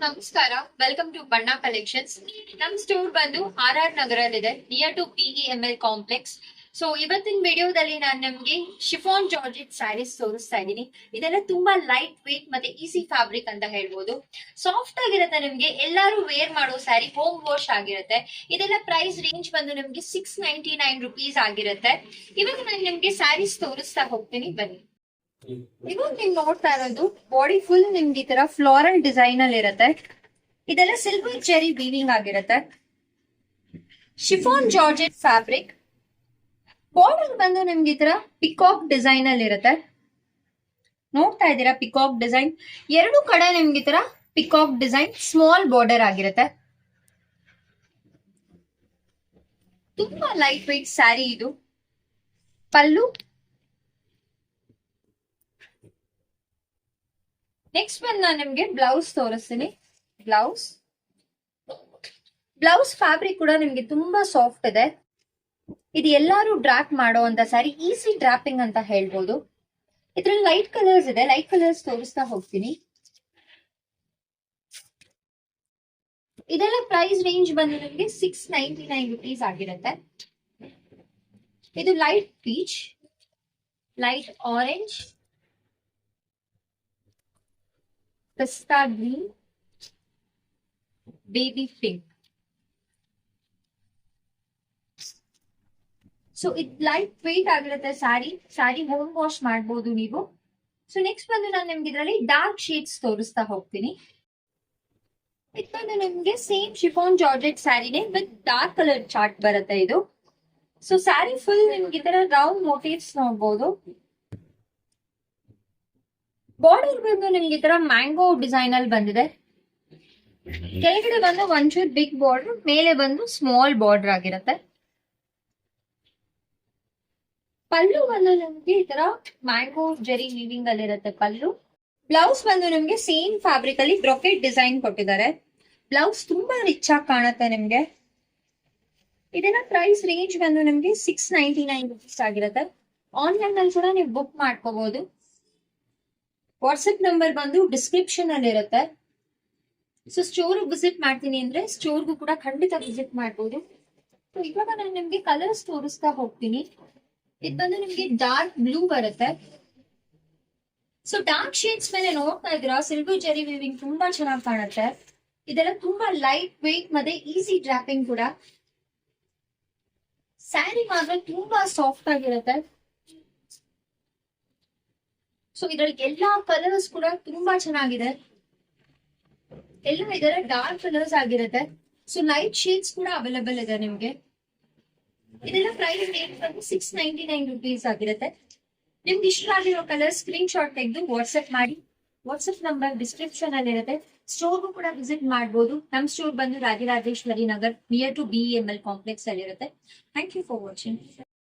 ನಮಸ್ಕಾರ, welcome to Banna collections. ನಮ್ store ಬಂದು ಆರ್ ನಗರಲ್ಲಿದೆ, near to PEML complex. So ಇವತ್ತಿನ ವಿಡಿಯೋದಲ್ಲಿ ನಾನು ನಿಮ್ಗೆ ಶಿಫಾನ್ ಜಾರ್ಜೆಟ್ ಸ್ಯಾರೀಸ್ ತೋರಿಸ್ತಾ ಇದ್ದೀನಿ. ಇದೆಲ್ಲ ತುಂಬಾ ಲೈಟ್ ವೇಟ್ ಮತ್ತೆ ಈಸಿ ಫ್ಯಾಬ್ರಿಕ್ ಅಂತ ಹೇಳ್ಬೋದು. ಸಾಫ್ಟ್ ಆಗಿರುತ್ತೆ, ನಿಮ್ಗೆ ಎಲ್ಲಾರು ವೇರ್ ಮಾಡೋ ಸ್ಯಾರಿ, ಹೋಮ್ ವಾಶ್ ಆಗಿರುತ್ತೆ. ಇದೆಲ್ಲ ಪ್ರೈಸ್ ರೇಂಜ್ ಬಂದು ನಿಮ್ಗೆ 699 ರುಪೀಸ್ ಆಗಿರುತ್ತೆ. ಇವಾಗ ನಾನು ನಿಮ್ಗೆ ಸ್ಯಾರೀಸ್ ತೋರಿಸ್ತಾ ಹೋಗ್ತೀನಿ, ಬನ್ನಿ. ಇವಾಗ ನೀವು ನೋಡ್ತಾ ಇರೋದು ಬಾಡಿ ಫುಲ್ ನಿಮ್ಗೆ ಈ ತರ ಫ್ಲೋರಲ್ ಡಿಸೈನ್ ಅಲ್ಲಿ ಇರುತ್ತೆ. ಇದೆಲ್ಲ ಸಿಲ್ವರ್ ಚೆರಿ ವೀವಿಂಗ್ ಆಗಿರುತ್ತೆ. Chiffon georgette fabric. ಬಾರ್ಡರ್ ಬಂದು ನಿಮ್ಗೆ ಈ ತರ ಪಿಕಾಕ್ ಡಿಸೈನ್ ಅಲ್ಲಿ ಇರುತ್ತೆ. ನೋಡ್ತಾ ಇದ್ದೀರಾ ಪಿಕಾಕ್ ಡಿಸೈನ್. ಎರಡು ಕಡೆ ನಿಮ್ಗೆ ಈ ತರ ಪಿಕಾಕ್ ಡಿಸೈನ್, ಸ್ಮಾಲ್ ಬಾರ್ಡರ್ ಆಗಿರುತ್ತೆ. ತುಂಬಾ ಲೈಟ್ ವೇಟ್ ಸ್ಯಾರಿ ಇದು. ಪಲ್ಲು. ನೆಕ್ಸ್ಟ್ ಬಂದು ನಾನು ನಿಮ್ಗೆ ಬ್ಲೌಸ್ ತೋರಿಸ್ತೀನಿ. ಬ್ಲೌಸ್ ಫ್ಯಾಬ್ರಿಕ್ ಕೂಡ ನಿಮ್ಗೆ ತುಂಬಾ ಸಾಫ್ಟ್ ಇದೆ. ಇದು ಎಲ್ಲಾರು ಡ್ರಾಪ್ ಮಾಡೋ ಅಂತ ಸ್ಯಾರಿ, ಈಸಿ ಡ್ರಾಪಿಂಗ್ ಅಂತ ಹೇಳ್ಬೋದು. ಇದ್ರಲ್ಲಿ ಲೈಟ್ ಕಲರ್ಸ್ ಇದೆ, ಲೈಟ್ ಕಲರ್ಸ್ ತೋರಿಸ್ತಾ ಹೋಗ್ತೀನಿ. ಇದೆಲ್ಲ ಪ್ರೈಸ್ ರೇಂಜ್ ಬಂದು ನಿಮ್ಗೆ 699 ರುಪೀಸ್ ಆಗಿರುತ್ತೆ. ಇದು ಲೈಟ್ ಪೀಚ್, ಲೈಟ್ ಆರೆಂಜ್, ಪಿಸ್ತಾ ಗ್ರೀನ್, ಬೇಬಿ ಪಿಂಕ್. ಸೊ ಇದು ಲೈಟ್ ವೇಟ್ ಆಗಿರುತ್ತೆ ಸ್ಯಾರಿ ಹೋಮ್ ವಾಶ್ ಮಾಡಬಹುದು ನೀವು. ಸೊ ನೆಕ್ಸ್ಟ್ ಬಂದು ನಾನು ನಿಮ್ಗೆ ಇದರಲ್ಲಿ ಡಾರ್ಕ್ ಶೇಡ್ಸ್ ತೋರಿಸ್ತಾ ಹೋಗ್ತೀನಿ. ಇದು ಬಂದು ನಿಮ್ಗೆ ಸೇಮ್ ಶಿಫಾನ್ ಜಾರ್ಜೆಟ್ ಸ್ಯಾರಿನೇ ವಿತ್ ಡಾರ್ಕ್ ಕಲರ್ ಚಾರ್ಟ್ ಬರುತ್ತೆ ಇದು. ಸೊ ಸ್ಯಾರಿ ಫುಲ್ ನಿಮ್ಗೆ ಈ ತರ ರೌಂಡ್ ಮೋಟಿವ್ಸ್ ನೋಡ್ಬೋದು. ಬಾರ್ಡರ್ ಬಂದು ನಿಮ್ಗೆ ಈ ತರ ಮ್ಯಾಂಗೋ ಡಿಸೈನ್ ಅಲ್ಲಿ ಬಂದಿದೆ. ಕೆಳಗಡೆ ಬಂದು ಒಂಚೂರು ಬಿಗ್ ಬಾರ್ಡರ್, ಮೇಲೆ ಬಂದು ಸ್ಮಾಲ್ ಬಾರ್ಡರ್ ಆಗಿರುತ್ತೆ. ಪಲ್ಲು ಬಂದು ನಿಮ್ಗೆ ಈ ತರ ಮ್ಯಾಂಗೋ ಜೆರಿ ವೀವಿಂಗ್ ಅಲ್ಲಿ ಇರುತ್ತೆ ಪಲ್ಲು. ಬ್ಲೌಸ್ ಬಂದು ನಿಮ್ಗೆ ಸೇಮ್ ಫ್ಯಾಬ್ರಿಕ್ ಅಲ್ಲಿ ಬ್ರೊಕೆಟ್ ಡಿಸೈನ್ ಕೊಟ್ಟಿದ್ದಾರೆ. ಬ್ಲೌಸ್ ತುಂಬಾ ರಿಚ್ ಆಗಿ ಕಾಣುತ್ತೆ ನಿಮ್ಗೆ. ಇದೆಲ್ಲ ಪ್ರೈಸ್ ರೇಂಜ್ ಬಂದು ನಿಮ್ಗೆ 699 ರುಪೀಸ್ ಆಗಿರುತ್ತೆ. ಆನ್ಲೈನ್ ಅಲ್ಲಿ ಕೂಡ ನೀವು ಬುಕ್ ಮಾಡ್ಕೋಬಹುದು. ವಾಟ್ಸ್ಆಪ್ ನಂಬರ್ ಬಂದು ಡಿಸ್ಕ್ರಿಪ್ಷನ್ ಅಲ್ಲಿ ಇರುತ್ತೆ. ಸೊ ಸ್ಟೋರ್ ವಿಸಿಟ್ ಮಾಡ್ತೀನಿ ಅಂದ್ರೆ ಸ್ಟೋರ್ಗೂ ಕೂಡ ಖಂಡಿತ ವಿಸಿಟ್ ಮಾಡಬಹುದು. ಇವಾಗ ನಾನು ನಿಮ್ಗೆ ಕಲರ್ಸ್ ತೋರಿಸ್ತಾ ಹೋಗ್ತೀನಿ. ಇದು ಬಂದು ನಿಮ್ಗೆ ಡಾರ್ಕ್ ಬ್ಲೂ ಬರುತ್ತೆ. ಸೊ ಡಾರ್ಕ್ ಶೇಡ್ಸ್ ಮೇಲೆ ನೋಡ್ತಾ ಇದ್ದೀರಾ, ಸಿಲ್ವರ್ ಜೆರಿ ವೀವಿಂಗ್ ತುಂಬಾ ಚೆನ್ನಾಗಿ ಕಾಣುತ್ತೆ. ಇದೆಲ್ಲ ತುಂಬಾ ಲೈಟ್ ವೇಟ್ ಮತ್ತೆ ಈಸಿ ಡ್ರಾಪಿಂಗ್ ಕೂಡ. ಸ್ಯಾರಿ ಮಾತ್ರ ತುಂಬಾ ಸಾಫ್ಟ್ ಆಗಿರುತ್ತೆ. ಸೊ ಇದ್ರಲ್ಲಿ ಎಲ್ಲಾ ಕಲರ್ಸ್ ಕೂಡ ತುಂಬಾ ಚೆನ್ನಾಗಿದೆ. ಎಲ್ಲ ಇದರ ಡಾರ್ಕ್ ಕಲರ್ಸ್ ಆಗಿರುತ್ತೆ. ಸೊ ಲೈಟ್ ಶೇಡ್ಸ್ ಕೂಡ ಅವೈಲೇಬಲ್ ಇದೆ ನಿಮ್ಗೆ. ಇದೆಲ್ಲ ಪ್ರೈಸ್ ರೇಂಜ್ ಬಂದು 699 ರುಪೀಸ್ ಆಗಿರುತ್ತೆ. ನಿಮ್ಗೆ ಇಷ್ಟ ಆಗಿರೋ ಕಲರ್ ಸ್ಕ್ರೀನ್ ಶಾಟ್ ತೆಗೆದು ವಾಟ್ಸ್ಆಪ್ ಮಾಡಿ. ವಾಟ್ಸ್ಆಪ್ ನಂಬರ್ ಡಿಸ್ಕ್ರಿಪ್ಷನ್ ಅಲ್ಲಿ ಇರುತ್ತೆ. ಸ್ಟೋರ್ಗೂ ಕೂಡ ವಿಸಿಟ್ ಮಾಡಬಹುದು. ನಮ್ ಸ್ಟೋರ್ ಬಂದು Rajarajeshwari Nagar, near to BEML complex ಅಲ್ಲಿ ಇರುತ್ತೆ. Thank you for watching.